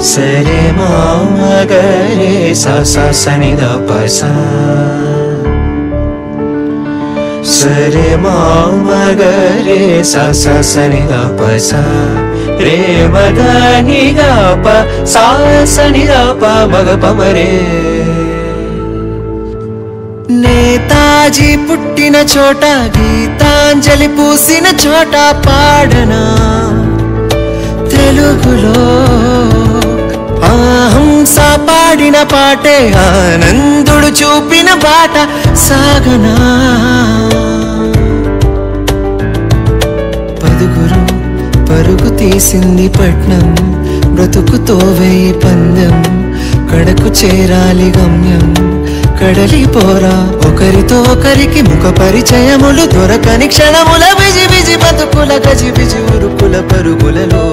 సరే మామగరే సనిద పస సరే మామగరే సనిద పస రే మదనిద ప సనిద ప మగ పమరే నేతాజీ పుట్టిన చోట గీతాంజలి పూసిన చోట పాడనా తెలుగులో అహింస పాడిన పాటే ఆనందుడు చూపిన బాట సాగనా పదుగురు పరుగు తీసింది పట్నం బ్రతుకుతో వేయి పందెం కడకు చేరాలి గమ్యం కడలి పోరా ఒకరితో ఒకరికి ముఖ పరిచయములు దొరకని క్షణముల బిజి బిజి బతుకుల గజి బిజి ఉరుకుల పరుగులలో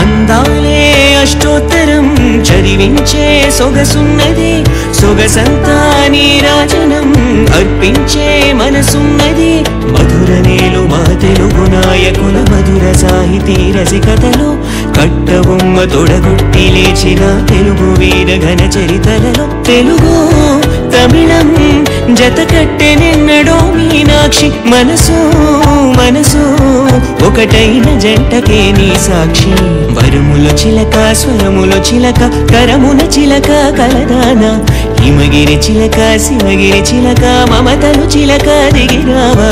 అందాలే అష్టోత్తరం చదివించే సొగసున్నది సొగసంతా నీరాజనం అర్పించే మనసున్నది మధుర నేలు మా తెలుగు నాయకుల మధుర సాహితీ రసికతలు కట్టబొమ్మ తొడగొట్టి లేచిన తెలుగు వీర ఘన చరితలలో తెలుగు తమిళం జత కట్టెనెన్నడో మీనాక్షి మనసు మనసు ఒకటైన జంటకే నీ సాక్షి వరములో చిలక స్వరములో చిలక కరమున చిలక కలదాన హిమగిరి చిలక శివగిరి చిలక మమతలు చిలక దిగిరావా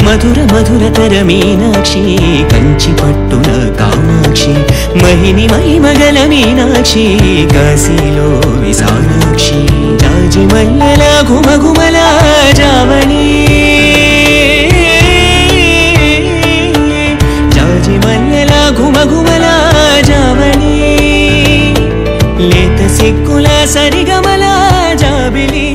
మధుర మధురతర మీనాక్షి కంచి పట్టున కామాక్షి మహిని మహిమగల మీనాక్షి కాశీలో విశాలాక్షి జాజి మల్లెల ఘుమఘుమల జావళి జాజి మల్లెల ఘుమఘుమల జావళి లేత సిక్కుల సరిగమల జాబిలి